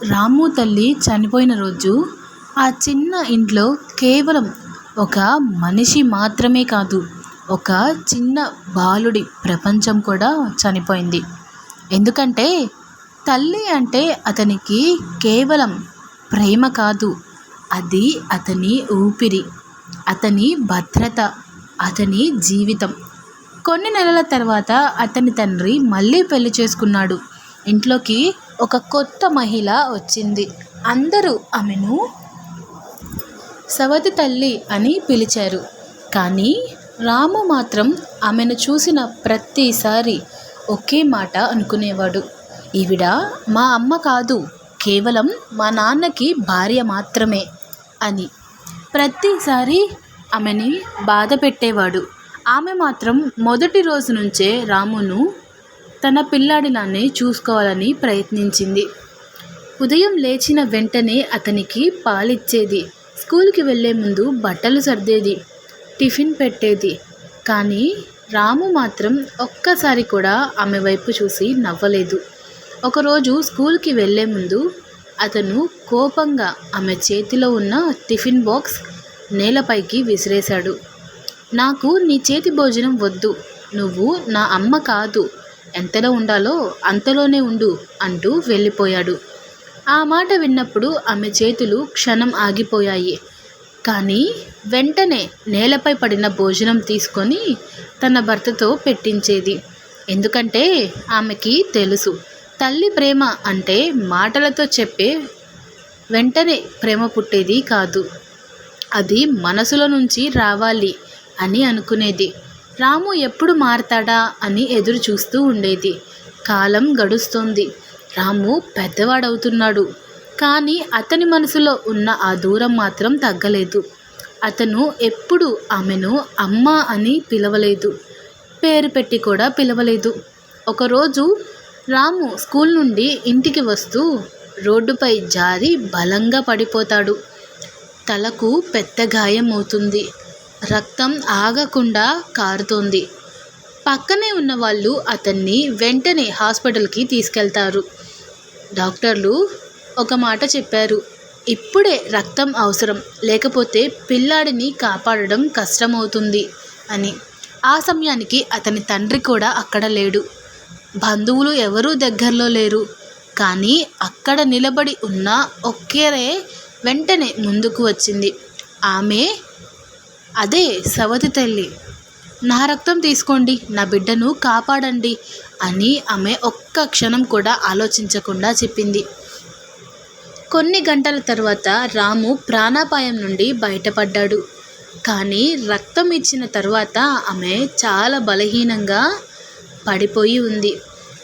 రాము తల్లి చనిపోయిన రోజు ఆ చిన్న ఇంట్లో కేవలం ఒక మనిషి మాత్రమే కాదు, ఒక చిన్న బాలుడి ప్రపంచం కూడా చనిపోయింది. ఎందుకంటే తల్లి అంటే అతనికి కేవలం ప్రేమ కాదు, అది అతని ఊపిరి, అతని భద్రత, అతని జీవితం. కొన్ని నెలల తర్వాత అతని తండ్రి మళ్ళీ పెళ్లి చేసుకున్నాడు. ఇంట్లోకి ఒక కొత్త మహిళ వచ్చింది. అందరూ ఆమెను సవతి తల్లి అని పిలిచారు. కానీ రాము మాత్రం ఆమెను చూసిన ప్రతిసారి ఒకే మాట అనుకునేవాడు: ఈవిడ మా అమ్మ కాదు, కేవలం మా నాన్నకి భార్య మాత్రమే అని. ప్రతిసారి ఆమెని బాధ పెట్టేవాడు. ఆమె మాత్రం మొదటి రోజు నుంచే రామును తన పిల్లాడిలానే చూసుకోవాలని ప్రయత్నించింది. ఉదయం లేచిన వెంటనే అతనికి పాలిచ్చేది, స్కూల్కి వెళ్ళే ముందు బట్టలు సర్దేది, టిఫిన్ పెట్టేది. కానీ రాము మాత్రం ఒక్కసారి కూడా ఆమె వైపు చూసి నవ్వలేదు. ఒకరోజు స్కూల్కి వెళ్ళే ముందు అతను కోపంగా ఆమె చేతిలో ఉన్న టిఫిన్ బాక్స్ నేలపైకి విసిరేశాడు. నాకు నీ చేతి భోజనం వద్దు, నువ్వు నా అమ్మ కాదు, ఎంతలో ఉండాలో అంతలోనే ఉండు అంటూ వెళ్ళిపోయాడు. ఆ మాట విన్నప్పుడు ఆమె చేతులు క్షణం ఆగిపోయాయి. కానీ వెంటనే నేలపై పడిన భోజనం తీసుకొని తన భర్తతో పెట్టించేది. ఎందుకంటే ఆమెకి తెలుసు, తల్లి ప్రేమ అంటే మాటలతో చెప్పే వెంటనే ప్రేమ పుట్టేది కాదు, అది మనసులో నుంచి రావాలి అని అనుకునేది. రాము ఎప్పుడు మారతాడా అని ఎదురు చూస్తూ ఉండేది. కాలం గడుస్తోంది. రాము పెద్దవాడవుతున్నాడు. కానీ అతని మనసులో ఉన్న ఆ దూరం మాత్రం తగ్గలేదు. అతను ఎప్పుడు ఆమెను అమ్మ అని పిలవలేదు, పేరు పెట్టి కూడా పిలవలేదు. ఒకరోజు రాము స్కూల్ నుండి ఇంటికి వస్తూ రోడ్డుపై జారి బలంగా పడిపోతాడు. తలకు పెద్ద గాయం అవుతుంది. రక్తం ఆగకుండా కారుతోంది. పక్కనే ఉన్న వాళ్ళు అతన్ని వెంటనే హాస్పిటల్కి తీసుకెళ్తారు. డాక్టర్లు ఒక మాట చెప్పారు: ఇప్పుడే రక్తం అవసరం, లేకపోతే పిల్లాడిని కాపాడడం కష్టమవుతుంది అని. ఆ సమయానికి అతని తండ్రి కూడా అక్కడ లేడు. బంధువులు ఎవరూ దగ్గరలో లేరు. కానీ అక్కడ నిలబడి ఉన్న ఒక్కరే వెంటనే ముందుకు వచ్చింది. ఆమె అదే సవతి తల్లి. నా రక్తం తీసుకోండి, నా బిడ్డను కాపాడండి అని ఆమె ఒక్క క్షణం కూడా ఆలోచించకుండా చెప్పింది. కొన్ని గంటల తర్వాత రాము ప్రాణాపాయం నుండి బయటపడ్డాడు. కానీ రక్తం ఇచ్చిన తర్వాత ఆమె చాలా బలహీనంగా పడిపోయి ఉంది.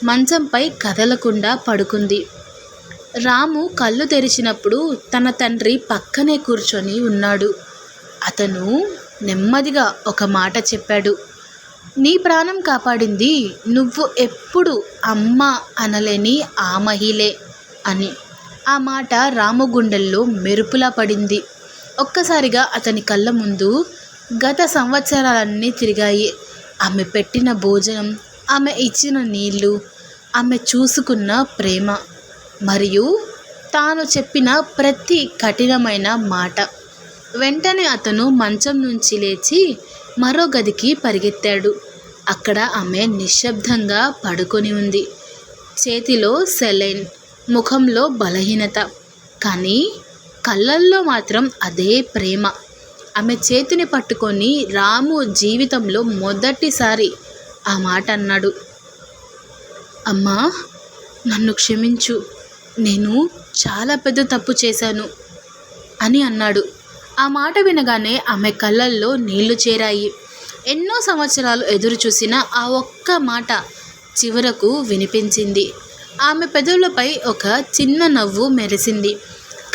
మంచంపై కదలకుండా పడుకుంది. రాము కళ్ళు తెరిచినప్పుడు తన తండ్రి పక్కనే కూర్చొని ఉన్నాడు. అతను నెమ్మదిగా ఒక మాట చెప్పాడు: నీ ప్రాణం కాపాడింది నువ్వు ఎప్పుడు అమ్మ అనలేని ఆ మహిళే అని. ఆ మాట రాము గుండెల్లో మెరుపులా పడింది. ఒక్కసారిగా అతని కళ్ళ ముందు గత సంవత్సరాలన్నీ తిరిగాయి. ఆమె పెట్టిన భోజనం, ఆమె ఇచ్చిన నీళ్ళు, ఆమె చూసుకున్న ప్రేమ, మరియు తాను చెప్పిన ప్రతి కఠినమైన మాట. వెంటనే అతను మంచం నుంచి లేచి మరో గదికి పరిగెత్తాడు. అక్కడ ఆమె నిశ్శబ్దంగా పడుకొని ఉంది. చేతిలో సెలైన్, ముఖంలో బలహీనత, కానీ కళ్ళల్లో మాత్రం అదే ప్రేమ. ఆమె చేతిని పట్టుకొని రాము జీవితంలో మొదటిసారి ఆ మాట అన్నాడు: అమ్మా, నన్ను క్షమించు, నేను చాలా పెద్ద తప్పు చేశాను అని అన్నాడు. ఆ మాట వినగానే ఆమె కళ్ళల్లో నీళ్లు చేరాయి. ఎన్నో సంవత్సరాలు ఎదురు చూసిన ఆ ఒక్క మాట చివరకు వినిపించింది. ఆమె పెదవులపై ఒక చిన్న నవ్వు మెరిసింది.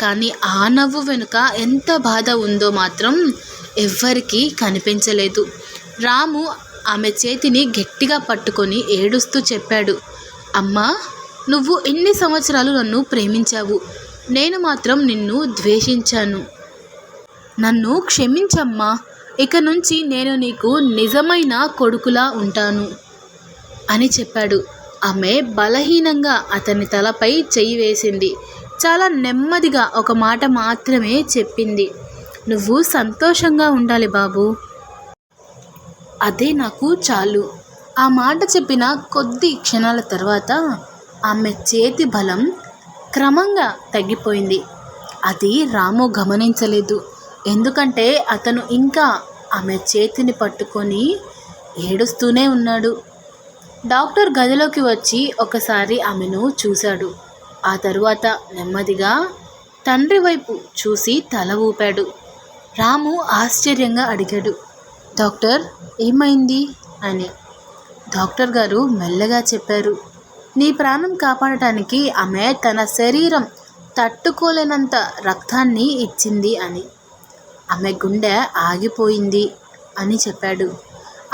కానీ ఆ నవ్వు వెనుక ఎంత బాధ ఉందో మాత్రం ఎవ్వరికీ కనిపించలేదు. రాము ఆమె చేతిని గట్టిగా పట్టుకొని ఏడుస్తూ చెప్పాడు: అమ్మా, నువ్వు ఎన్ని సంవత్సరాలు నన్ను ప్రేమించావు, నేను మాత్రం నిన్ను ద్వేషించాను. నన్ను క్షమించమ్మా, ఇక నుంచి నేను నీకు నిజమైన కొడుకులా ఉంటాను అని చెప్పాడు. ఆమె బలహీనంగా అతని తలపై చెయ్యి వేసింది. చాలా నెమ్మదిగా ఒక మాట మాత్రమే చెప్పింది. నువ్వు సంతోషంగా ఉండాలి బాబు, అదే నాకు చాలు. ఆ మాట చెప్పిన కొద్ది క్షణాల తర్వాత ఆమె చేతి బలం క్రమంగా తగ్గిపోయింది. అది రాము గమనించలేదు. ఎందుకంటే అతను ఇంకా ఆమె చేతిని పట్టుకొని ఏడుస్తూనే ఉన్నాడు. డాక్టర్ గదిలోకి వచ్చి ఒకసారి ఆమెను చూశాడు. ఆ తరువాత నెమ్మదిగా తండ్రి వైపు చూసి తల ఊపాడు. రాము ఆశ్చర్యంగా అడిగాడు, డాక్టర్ ఏమైంది అని. డాక్టర్ గారు మెల్లగా చెప్పారు, నీ ప్రాణం కాపాడటానికి ఆమె తన శరీరం తట్టుకోలేనంత రక్తాన్ని ఇచ్చింది అని. ఆమె గుండె ఆగిపోయింది అని చెప్పాడు.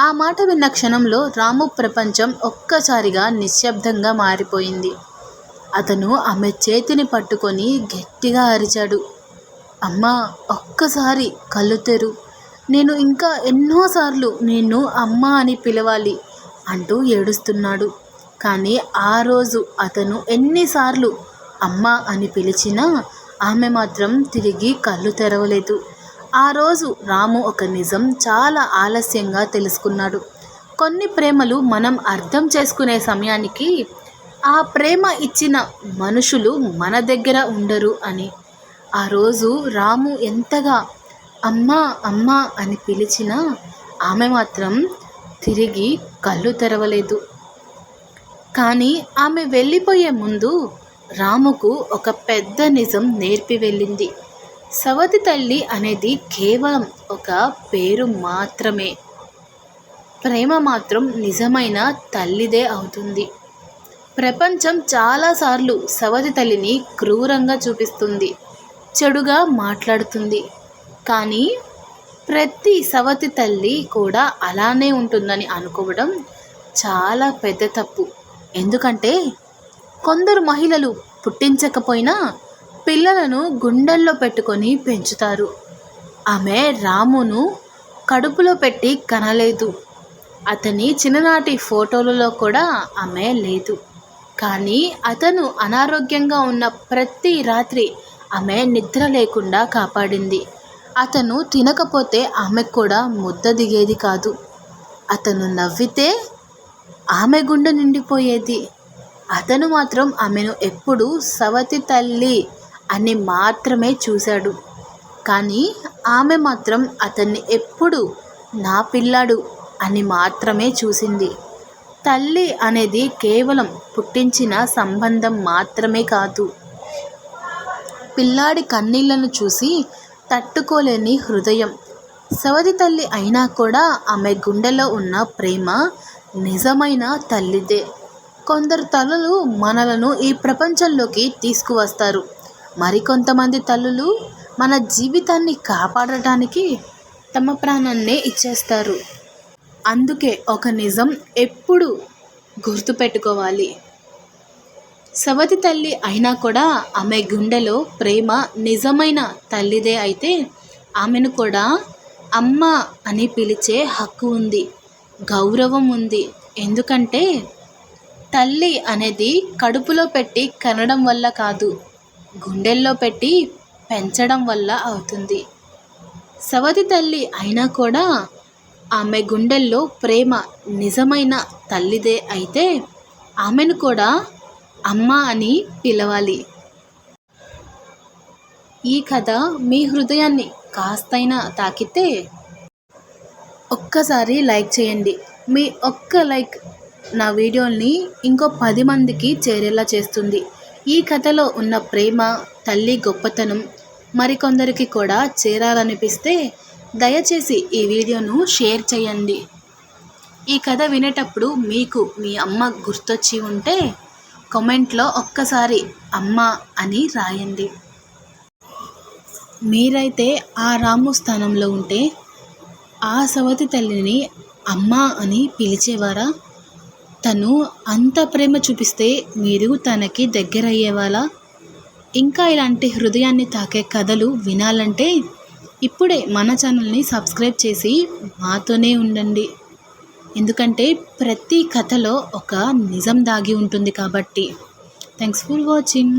ఆ మాట విన్న క్షణంలో రాము ప్రపంచం ఒక్కసారిగా నిశ్శబ్దంగా మారిపోయింది. అతను ఆమె చేతిని పట్టుకొని గట్టిగా అరిచాడు, అమ్మా ఒక్కసారి కళ్ళు తెరు, నేను ఇంకా ఎన్నోసార్లు నిన్ను అమ్మ అని పిలవాలి అంటూ ఏడుస్తున్నాడు. కానీ ఆ రోజు అతను ఎన్నిసార్లు అమ్మ అని పిలిచినా ఆమె మాత్రం తిరిగి కళ్ళు తెరవలేదు. ఆ రోజు రాము ఒక నిజం చాలా ఆలస్యంగా తెలుసుకున్నాడు. కొన్ని ప్రేమలు మనం అర్థం చేసుకునే సమయానికి ఆ ప్రేమ ఇచ్చిన మనుషులు మన దగ్గర ఉండరు అని. ఆ రోజు రాము ఎంతగా అమ్మా అమ్మా అని పిలిచినా ఆమె మాత్రం తిరిగి కళ్ళు తెరవలేదు. కానీ ఆమె వెళ్ళిపోయే ముందు రాముకు ఒక పెద్ద నిజం నేర్పి వెళ్ళింది. సవతి తల్లి అనేది కేవలం ఒక పేరు మాత్రమే. ప్రేమ మాత్రం నిజమైన తల్లిదే అవుతుంది. ప్రపంచం చాలాసార్లు సవతి తల్లిని క్రూరంగా చూపిస్తుంది, చెడుగా మాట్లాడుతుంది. కానీ ప్రతి సవతి తల్లి కూడా అలానే ఉంటుందని అనుకోవడం చాలా పెద్ద తప్పు. ఎందుకంటే కొందరు మహిళలు పుట్టించకపోయినా పిల్లలను గుండెల్లో పెట్టుకొని పెంచుతారు. ఆమె రామును కడుపులో పెట్టి కనలేదు. అతని చిన్ననాటి ఫోటోలలో కూడా ఆమె లేదు. కానీ అతను అనారోగ్యంగా ఉన్న ప్రతి రాత్రి ఆమె నిద్ర లేకుండా కాపాడింది. అతను తినకపోతే ఆమెకు కూడా ముద్ద దిగేది కాదు. అతను నవ్వితే ఆమె గుండె నిండిపోయేది. అతను మాత్రం ఆమెను ఎప్పుడూ సవతి తల్లి అని మాత్రమే చూశాడు. కానీ ఆమె మాత్రం అతన్ని ఎప్పుడు నా పిల్లాడు అని మాత్రమే చూసింది. తల్లి అనేది కేవలం పుట్టించిన సంబంధం మాత్రమే కాదు. పిల్లాడి కన్నీళ్లను చూసి తట్టుకోలేని హృదయం. సవతి తల్లి అయినా కూడా ఆమె గుండెలో ఉన్న ప్రేమ నిజమైన తల్లిదే. కొందరు తల్లులు మనలను ఈ ప్రపంచంలోకి తీసుకువస్తారు. మరికొంతమంది తల్లులు మన జీవితాన్ని కాపాడటానికి తమ ప్రాణాన్నే ఇచ్చేస్తారు. అందుకే ఒక నిజం ఎప్పుడు గుర్తుపెట్టుకోవాలి. సవతి తల్లి అయినా కూడా ఆమె గుండెలో ప్రేమ నిజమైన తల్లిదే అయితే ఆమెను కూడా అమ్మ అని పిలిచే హక్కు ఉంది, గౌరవం ఉంది. ఎందుకంటే తల్లి అనేది కడుపులో పెట్టి కనడం వల్ల కాదు, గుండెల్లో పెట్టి పెంచడం వల్ల అవుతుంది. సవతి తల్లి అయినా కూడా ఆమె గుండెల్లో ప్రేమ నిజమైన తల్లిదే అయితే ఆమెను కూడా అమ్మ అని పిలవాలి. ఈ కథ మీ హృదయాన్ని కాస్తైనా తాకితే ఒక్కసారి లైక్ చేయండి. మీ ఒక్క లైక్ నా వీడియోని ఇంకో 10 మందికి చేరేలా చేస్తుంది. ఈ కథలో ఉన్న ప్రేమ, తల్లి గొప్పతనం మరికొందరికి కూడా చేరాలనిపిస్తే దయచేసి ఈ వీడియోను షేర్ చేయండి. ఈ కథ వినేటప్పుడు మీకు మీ అమ్మ గుర్తొచ్చి ఉంటే కామెంట్లో ఒక్కసారి అమ్మ అని రాయండి. మీరైతే ఆ రాము స్థానంలో ఉంటే ఆ సవతి తల్లిని అమ్మ అని పిలిచేవారా? తను అంత ప్రేమ చూపిస్తే మీరు తనకి దగ్గరయ్యేవాళ్ళ? ఇంకా ఇలాంటి హృదయాన్ని తాకే కథలు వినాలంటే ఇప్పుడే మన ఛానల్ని సబ్స్క్రైబ్ చేసి మాతోనే ఉండండి. ఎందుకంటే ప్రతి కథలో ఒక నిజం దాగి ఉంటుంది కాబట్టి. Thanks for watching.